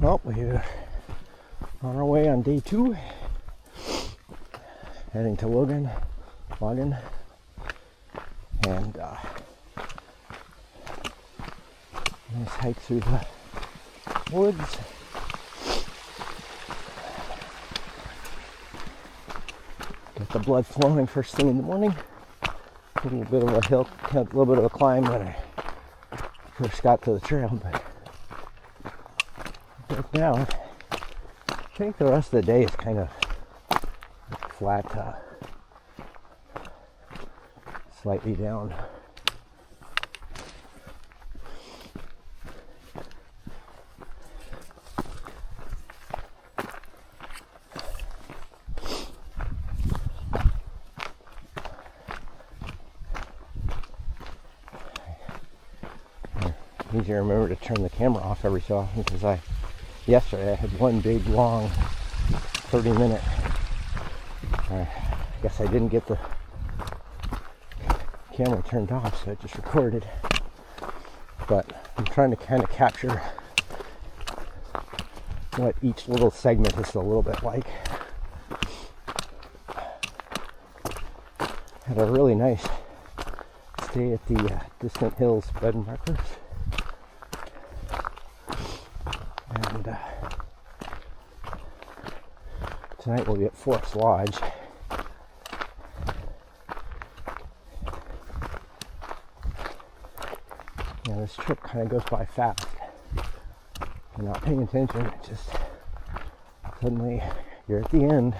Well, we're on our way on day 2, heading to Laggan, and nice hike through the woods. Get the blood flowing first thing in the morning. A little bit of a hill, a little bit of a climb when I first got to the trail, but now I think the rest of the day is kind of flat, slightly down. Easier to remember to turn the camera off every so often, because yesterday I had one big long 30-minute. I guess I didn't get the camera turned off, so I just recorded. But I'm trying to kind of capture what each little segment is a little bit like. Had a really nice stay at the Distant Hills Bed and Breakfast. And tonight we'll be at Forest Lodge. Yeah, this trip kind of goes by fast. If you're not paying attention, it just suddenly you're at the end.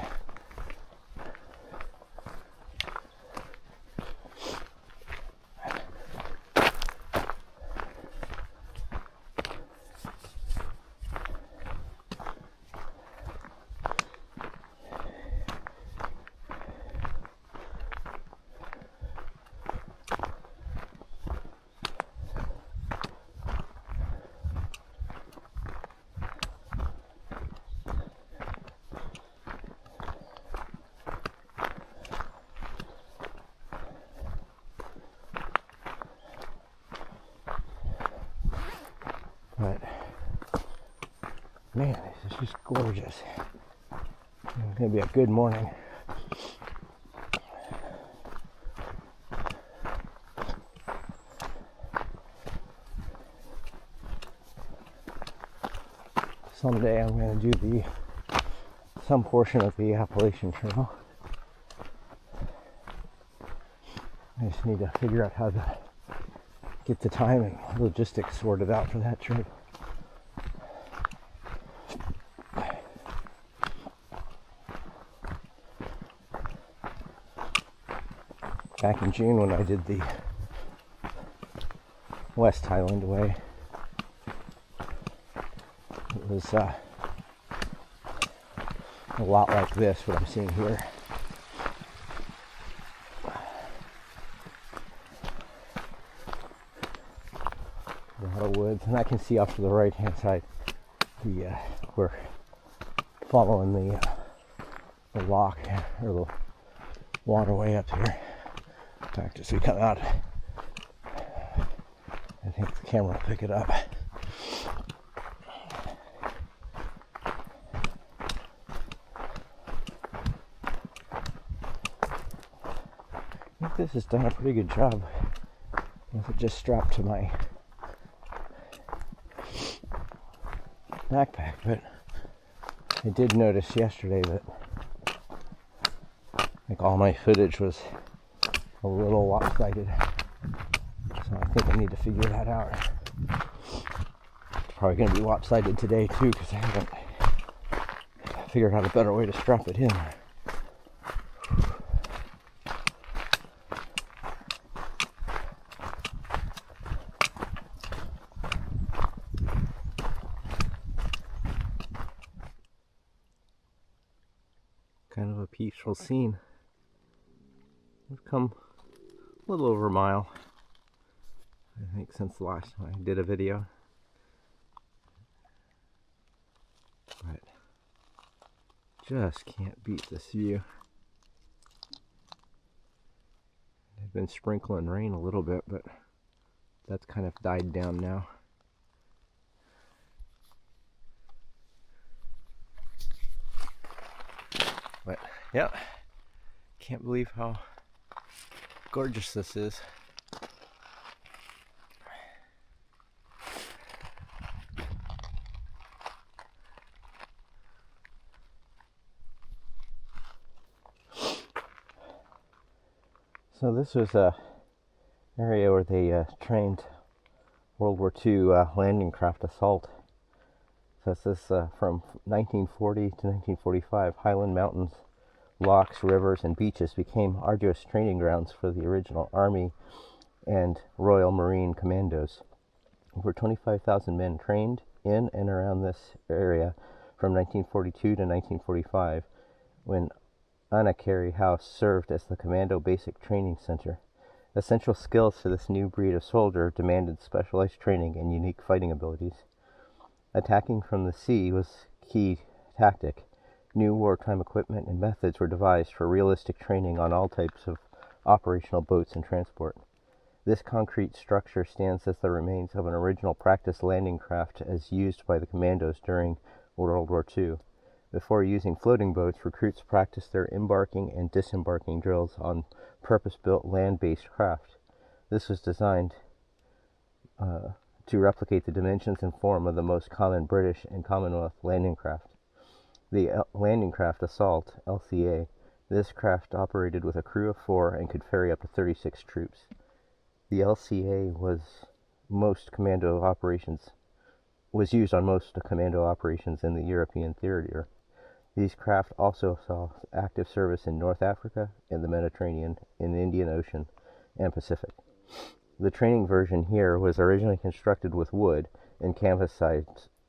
But man, this is just gorgeous. It's gonna be a good morning. Someday I'm gonna do some portion of the Appalachian Trail. I just need to figure out how to get the time and logistics sorted out for that trip. Back in June when I did the West Highland Way, it was a lot like this, what I'm seeing here. A lot of woods, and I can see off to the right hand side we're following the lock, or the waterway up here. In fact, as we come out, I think the camera will pick it up. I think this has done a pretty good job. If it just strapped to my backpack, but I did notice yesterday that like all my footage was a little lopsided, so I think I need to figure that out. It's probably going to be lopsided today too, because I haven't figured out a better way to strap it in. Kind of a peaceful scene. We've come a little over a mile, I think, since the last time I did a video. But just can't beat this view. They've been sprinkling rain a little bit, but that's kind of died down now. Yeah, can't believe how gorgeous this is. So this was a area where they trained World War II landing craft assault. So this is from 1940 to 1945. Highland Mountains, locks, rivers, and beaches became arduous training grounds for the original Army and Royal Marine Commandos. Over 25,000 men trained in and around this area from 1942 to 1945, when Anakari House served as the Commando Basic Training Center. Essential skills for this new breed of soldier demanded specialized training and unique fighting abilities. Attacking from the sea was key tactic. New wartime equipment and methods were devised for realistic training on all types of operational boats and transport. This concrete structure stands as the remains of an original practice landing craft as used by the commandos during World War II. Before using floating boats, recruits practiced their embarking and disembarking drills on purpose-built land-based craft. This was designed to replicate the dimensions and form of the most common British and Commonwealth landing craft. The Landing Craft Assault, LCA, this craft operated with a crew of 4 and could ferry up to 36 troops. The LCA was used on most commando operations in the European theater. These craft also saw active service in North Africa, in the Mediterranean, in the Indian Ocean, and Pacific. The training version here was originally constructed with wood and canvas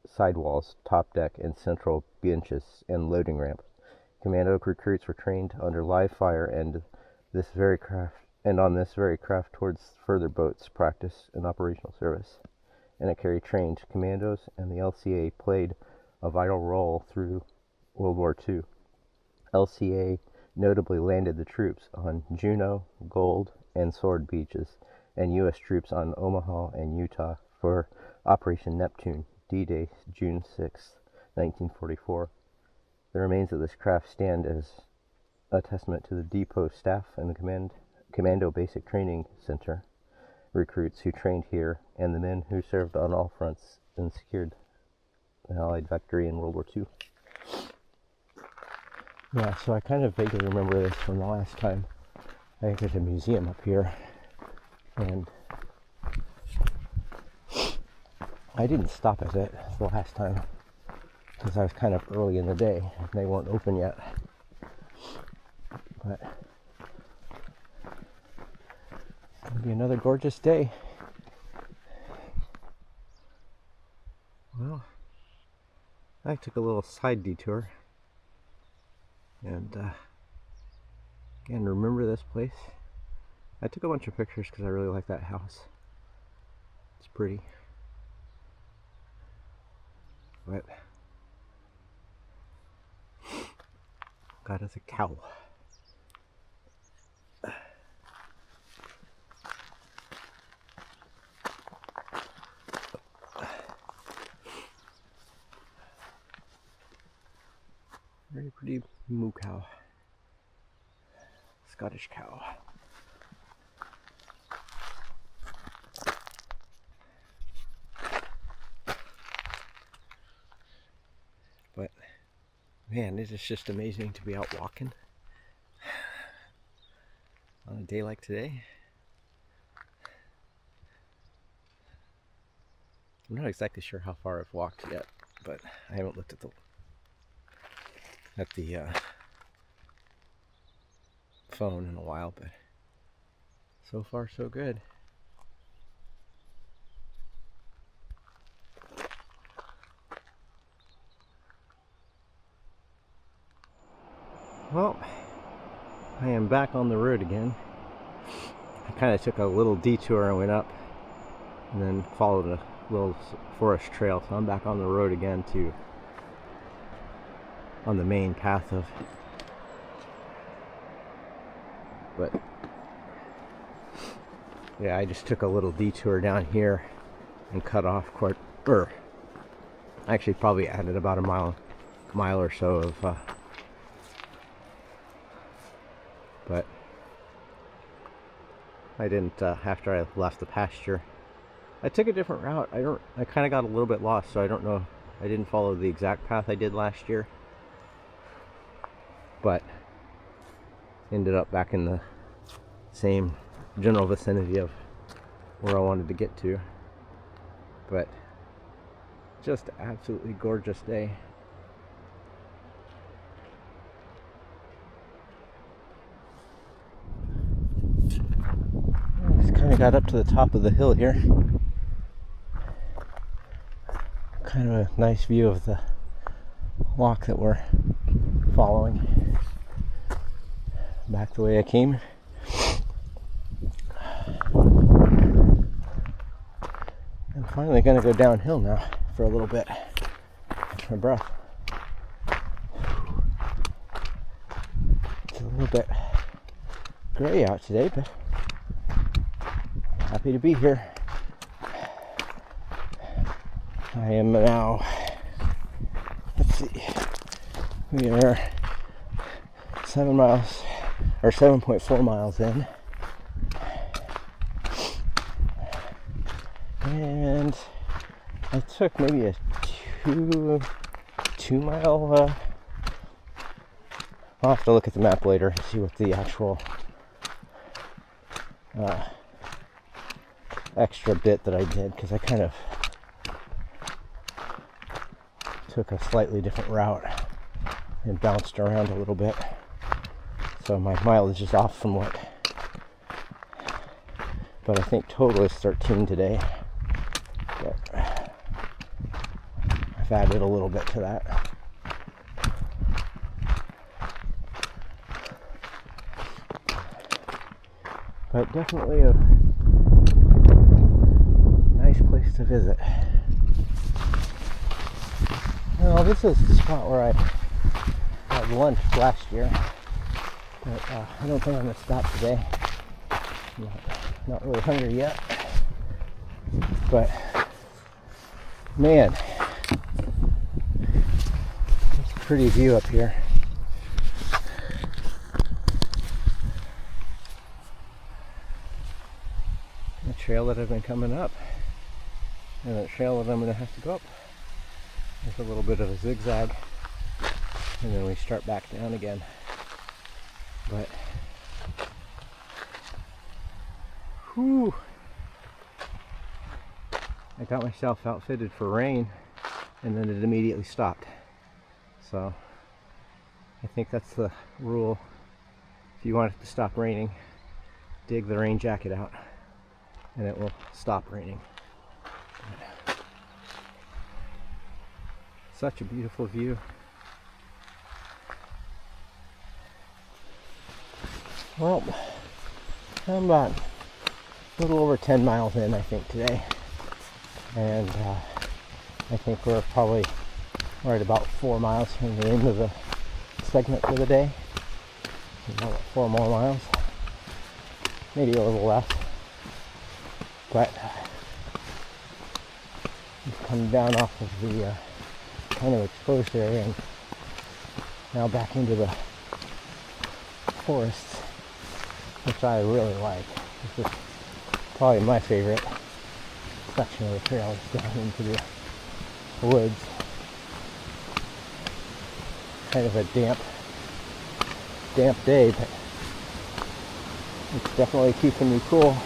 sidewalls, top deck, and central benches and loading ramp. Commando recruits were trained under live fire and on this very craft towards further boats, practice, and operational service. Anakari trained commandos, and the LCA played a vital role through World War II. LCA notably landed the troops on Juno, Gold, and Sword beaches, and U.S. troops on Omaha and Utah for Operation Neptune, D-Day, June 6, 1944. The remains of this craft stand as a testament to the depot staff and the Commando Basic Training Center recruits who trained here, and the men who served on all fronts and secured the Allied victory in World War II. Yeah, so I kind of vaguely remember this from the last time I entered a museum up here, and I didn't stop at it the last time because I was kind of early in the day and they weren't open yet. But it'll be another gorgeous day. Well, I took a little side detour. And again, remember this place? I took a bunch of pictures because I really like that house. It's pretty. But God, it's a cow. Very pretty moo cow. Scottish cow. But man, it is just amazing to be out walking on a day like today. I'm not exactly sure how far I've walked yet, but I haven't looked at the phone in a while, but so far so good. Well, I am back on the road again. I kind of took a little detour and went up and then followed a little forest trail, so I'm back on the road again on the main path of, but yeah, I just took a little detour down here and cut off actually probably added about a mile or so of I didn't, after I left the pasture. I took a different route. I kind of got a little bit lost, so I don't know. I didn't follow the exact path I did last year, but ended up back in the same general vicinity of where I wanted to get to. But just absolutely gorgeous day. Just kind of got up to the top of the hill here. Kind of a nice view of the walk that we're following. Back the way I came. I'm finally going to go downhill now for a little bit. Catch my breath. It's a little bit gray out today, but happy to be here. I am now, let's see, we are 7 miles, or 7.4 miles in. And I took maybe a two mile, I'll have to look at the map later and see what the actual extra bit that I did, because I kind of took a slightly different route and bounced around a little bit, so my mileage is off from what, but I think total is 13 today, but I've added a little bit to that. But definitely a nice place to visit. Well, this is the spot where I had lunch last year, but I don't think I'm going to stop today. I'm not really hungry yet, but man, it's a pretty view up here. The trail that I've been coming up, and the trail that I'm going to have to go up. There's a little bit of a zigzag, and then we start back down again. But, whew, I got myself outfitted for rain, and then it immediately stopped. So, I think that's the rule. If you want it to stop raining, dig the rain jacket out, and it will stop raining. Such a beautiful view. Well, I'm about a little over 10 miles in, I think, today. And I think we're probably right about 4 miles from the end of the segment for the day. About 4 more miles. Maybe a little less. But we've come down off of the kind of exposed area and now back into the forests, which I really like. This is probably my favorite section of the trail, is down into the woods. Kind of a damp day, but it's definitely keeping me cool.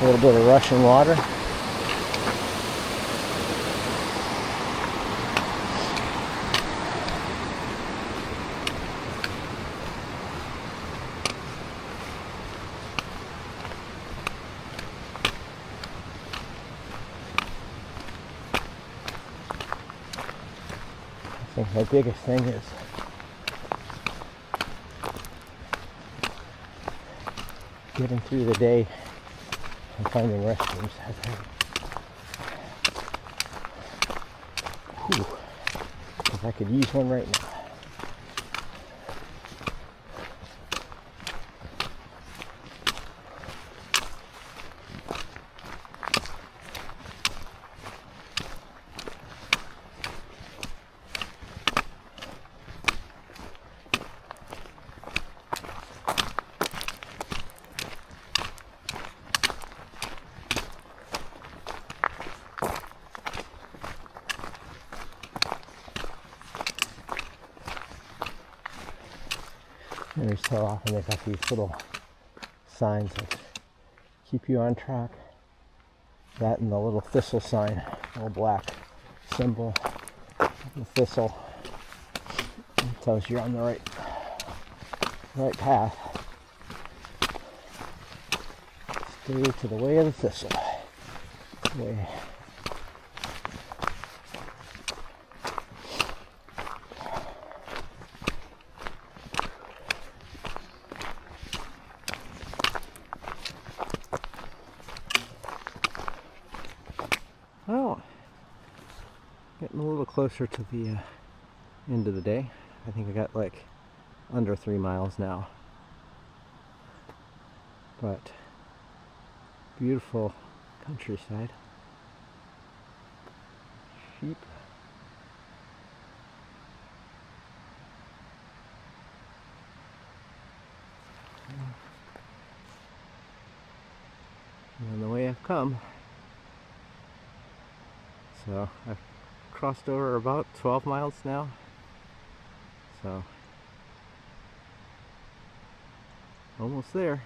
A little bit of rushing water. I think my biggest thing is getting through the day and finding restrooms. If I could use one right now. Every so often they've got these little signs that keep you on track. That and the little thistle sign, little black symbol, the thistle, it tells you you're on the right path. Stay to the way of the thistle. Way. Well, getting a little closer to the end of the day. I think I got like under 3 miles now. But beautiful countryside. Sheep. And the way I've come. So I've crossed over about 12 miles now. So almost there.